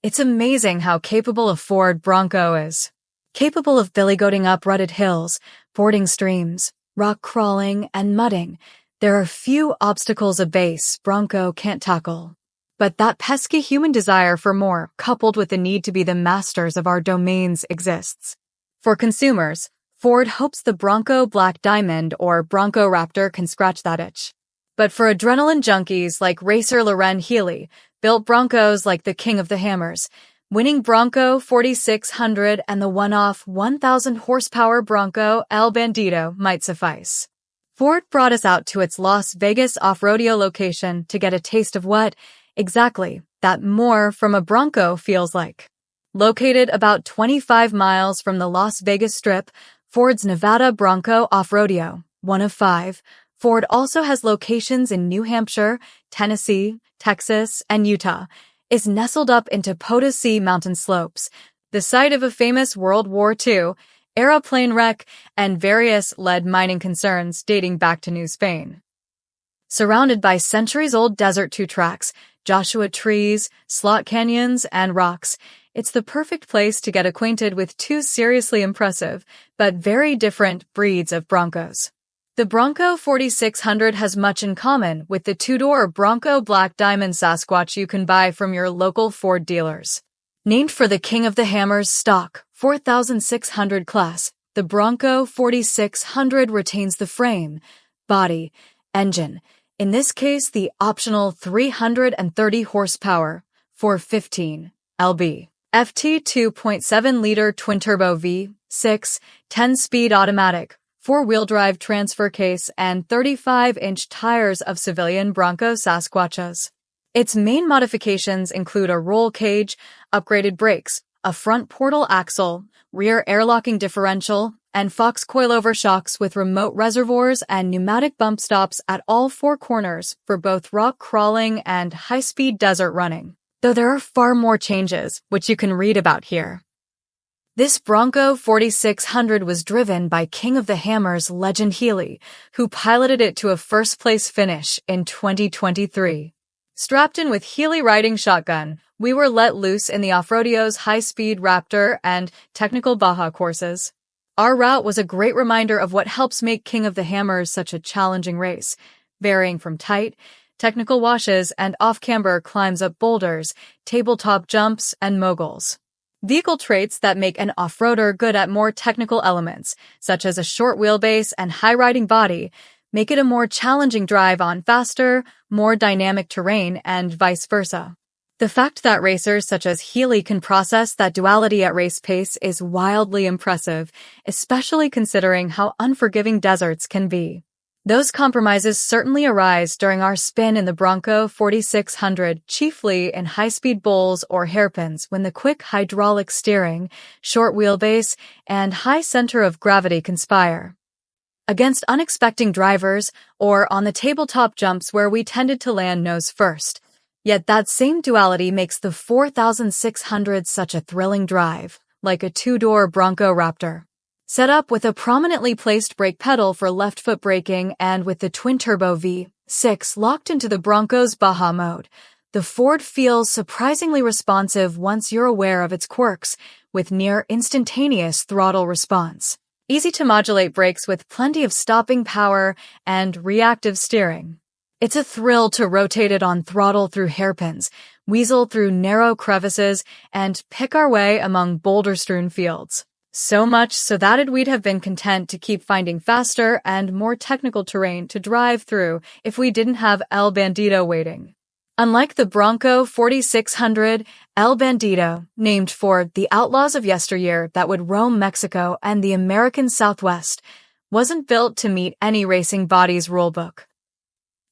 It's amazing how capable a Ford Bronco is. Capable of billy-goating up rutted hills, fording streams, rock crawling, and mudding, there are few obstacles a base Bronco can't tackle. But that pesky human desire for more, coupled with the need to be the masters of our domains, exists. For consumers, Ford hopes the Bronco Black Diamond or Bronco Raptor can scratch that itch. But for adrenaline junkies like racer Loren Healy, built Broncos like the king of the hammers, winning Bronco 4600 and the one-off 1,000 horsepower Bronco El Bandito might suffice. Ford brought us out to its Las Vegas Off-Roadeo location to get a taste of what, exactly, that more from a Bronco feels like. Located about 25 miles from the Las Vegas Strip, Ford's Nevada Bronco Off-Roadeo, one of 5, Ford also has locations in New Hampshire, Tennessee, Texas, and Utah, is nestled up into Potosi mountain slopes, the site of a famous World War II-era plane wreck and various lead mining concerns dating back to New Spain. Surrounded by centuries-old desert 2-tracks, Joshua trees, slot canyons, and rocks, it's the perfect place to get acquainted with 2 seriously impressive, but very different breeds of Broncos. The Bronco 4600 has much in common with the 2-door Bronco Black Diamond Sasquatch you can buy from your local Ford dealers. Named for the king of the hammers stock 4600 class, the Bronco 4600 retains the frame, body, engine, in this case the optional 330 horsepower, 415 lb. FT 2.7-liter twin-turbo V6, 10-speed automatic, 4-wheel drive transfer case, and 35-inch tires of civilian Bronco Sasquatches. Its main modifications include a roll cage, upgraded brakes, a front portal axle, rear air-locking differential, and Fox coilover shocks with remote reservoirs and pneumatic bump stops at all 4 corners for both rock crawling and high-speed desert running. Though there are far more changes, which you can read about here. This Bronco 4600 was driven by King of the Hammers legend Healy, who piloted it to a first-place finish in 2023. Strapped in with Healy riding shotgun, we were let loose in the Off-Roadeo's high-speed Raptor and technical Baja courses. Our route was a great reminder of what helps make King of the Hammers such a challenging race, varying from tight, technical washes and off-camber climbs up boulders, tabletop jumps, and moguls. Vehicle traits that make an off-roader good at more technical elements, such as a short wheelbase and high-riding body, make it a more challenging drive on faster, more dynamic terrain, and vice versa. The fact that racers such as Healy can process that duality at race pace is wildly impressive, especially considering how unforgiving deserts can be. Those compromises certainly arise during our spin in the Bronco 4600, chiefly in high-speed bowls or hairpins when the quick hydraulic steering, short wheelbase, and high center of gravity conspire. Against unexpected drivers or on the tabletop jumps where we tended to land nose first. Yet that same duality makes the 4600 such a thrilling drive, like a 2-door Bronco Raptor. Set up with a prominently placed brake pedal for left foot braking and with the twin-turbo V6 locked into the Bronco's Baja mode, the Ford feels surprisingly responsive once you're aware of its quirks, with near instantaneous throttle response. Easy to modulate brakes with plenty of stopping power and reactive steering. It's a thrill to rotate it on throttle through hairpins, weasel through narrow crevices, and pick our way among boulder-strewn fields. So much so that we'd have been content to keep finding faster and more technical terrain to drive through if we didn't have El Bandito waiting. Unlike the Bronco 4600, El Bandito, named for the outlaws of yesteryear that would roam Mexico and the American Southwest, wasn't built to meet any racing body's rulebook.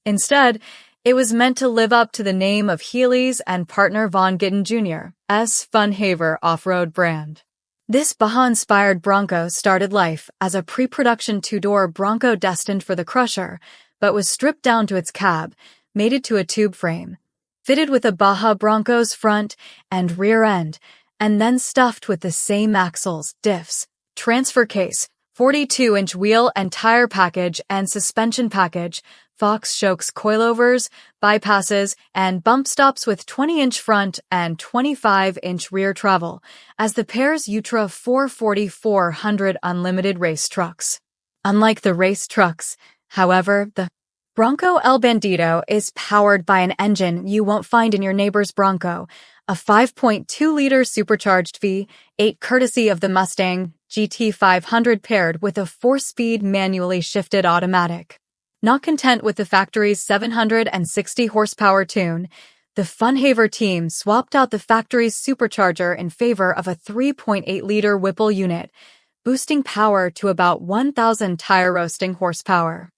Instead, it was meant to live up to the name of Healy's and partner Von Gittin Jr.'s Funhaver off-road brand. This Baja-inspired Bronco started life as a pre-production 2-door Bronco destined for the crusher, but was stripped down to its cab, mated to a tube frame, fitted with a Baja Bronco's front and rear end, and then stuffed with the same axles, diffs, transfer case, 42-inch wheel and tire package and suspension package, Fox shocks coilovers, bypasses, and bump stops with 20-inch front and 25-inch rear travel, as the pair's Ultra 440-400 unlimited race trucks. Unlike the race trucks, however, the Bronco El Bandito is powered by an engine you won't find in your neighbor's Bronco, a 5.2-liter supercharged V8 courtesy of the Mustang GT500 paired with a 4-speed manually shifted automatic. Not content with the factory's 760 horsepower tune, the Funhaver team swapped out the factory's supercharger in favor of a 3.8-liter Whipple unit, boosting power to about 1,000 tire-roasting horsepower.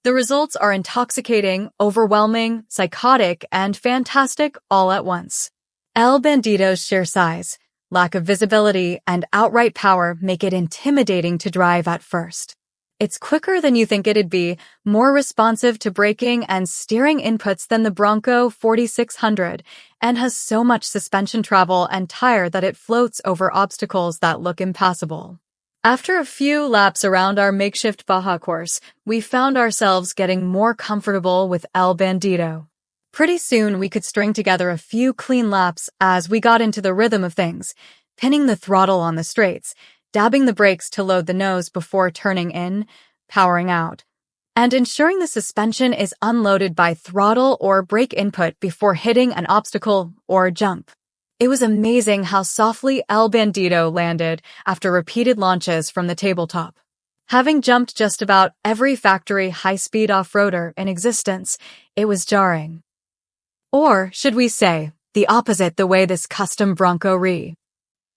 The results are intoxicating, overwhelming, psychotic, and fantastic all at once. El Bandito's sheer size, lack of visibility, and outright power make it intimidating to drive at first. It's quicker than you think it'd be, more responsive to braking and steering inputs than the Bronco 4600, and has so much suspension travel and tire that it floats over obstacles that look impassable. After a few laps around our makeshift Baja course, we found ourselves getting more comfortable with El Bandito. Pretty soon we could string together a few clean laps as we got into the rhythm of things, pinning the throttle on the straights, dabbing the brakes to load the nose before turning in, powering out, and ensuring the suspension is unloaded by throttle or brake input before hitting an obstacle or jump. It was amazing how softly El Bandito landed after repeated launches from the tabletop. Having jumped just about every factory high-speed off-roader in existence, it was jarring. Or, should we say, the opposite the way this custom Bronco re.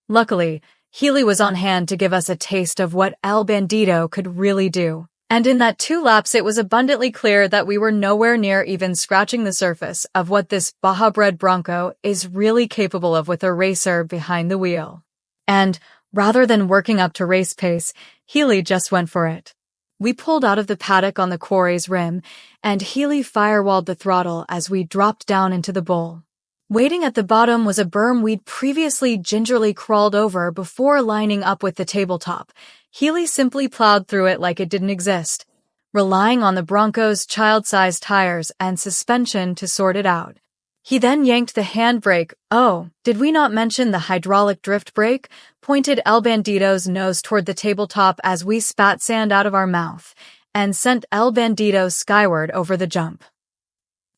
Luckily, Healy was on hand to give us a taste of what El Bandito could really do. And in that 2 laps it was abundantly clear that we were nowhere near even scratching the surface of what this Baja-bred Bronco is really capable of with a racer behind the wheel. And, rather than working up to race pace, Healy just went for it. We pulled out of the paddock on the quarry's rim, and Healy firewalled the throttle as we dropped down into the bowl. Waiting at the bottom was a berm we'd previously gingerly crawled over before lining up with the tabletop. Healy simply plowed through it like it didn't exist, relying on the Bronco's child-sized tires and suspension to sort it out. He then yanked the handbrake. Oh, did we not mention the hydraulic drift brake? Pointed El Bandito's nose toward the tabletop as we spat sand out of our mouth, and sent El Bandito skyward over the jump.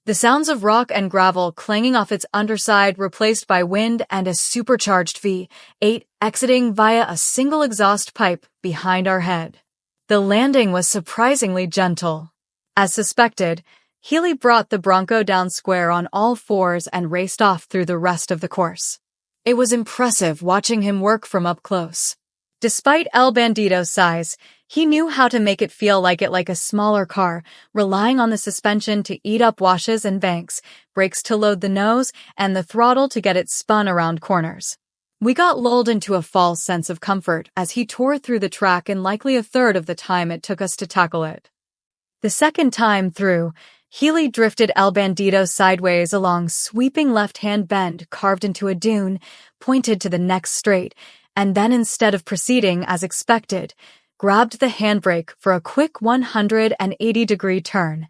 The sounds of rock and gravel clanging off its underside replaced by wind and a supercharged V8 exiting via a single exhaust pipe behind our head. The landing was surprisingly gentle. As suspected, Healy brought the Bronco down square on all fours and raced off through the rest of the course. It was impressive watching him work from up close. Despite El Bandito's size, he knew how to make it feel like a smaller car, relying on the suspension to eat up washes and banks, brakes to load the nose, and the throttle to get it spun around corners. We got lulled into a false sense of comfort as he tore through the track in likely a third of the time it took us to tackle it. The second time through, Healy drifted El Bandito sideways along sweeping left-hand bend carved into a dune, pointed to the next straight, and then instead of proceeding as expected, grabbed the handbrake for a quick 180-degree turn,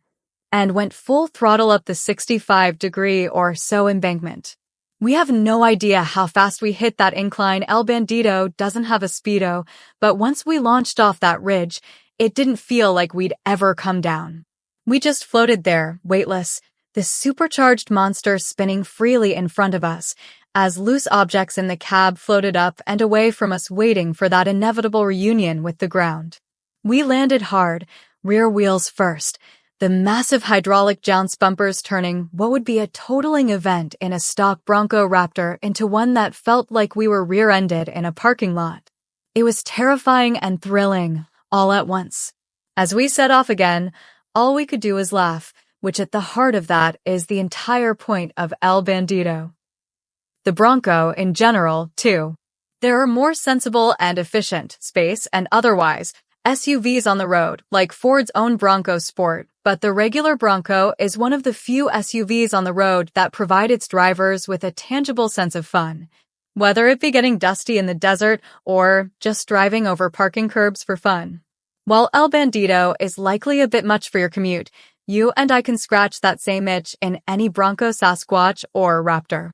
and went full throttle up the 65-degree or so embankment. We have no idea how fast we hit that incline. El Bandito doesn't have a speedo, but once we launched off that ridge, it didn't feel like we'd ever come down. We just floated there, weightless, this supercharged monster spinning freely in front of us, as loose objects in the cab floated up and away from us waiting for that inevitable reunion with the ground. We landed hard, rear wheels first, the massive hydraulic jounce bumpers turning what would be a totaling event in a stock Bronco Raptor into one that felt like we were rear-ended in a parking lot. It was terrifying and thrilling, all at once. As we set off again, all we could do was laugh, which at the heart of that is the entire point of El Bandito. The Bronco, in general, too. There are more sensible and efficient, space and otherwise, SUVs on the road, like Ford's own Bronco Sport, but the regular Bronco is one of the few SUVs on the road that provide its drivers with a tangible sense of fun. whether it be getting dusty in the desert or just driving over parking curbs for fun. While El Bandito is likely a bit much for your commute, you and I can scratch that same itch in any Bronco, Sasquatch, or Raptor.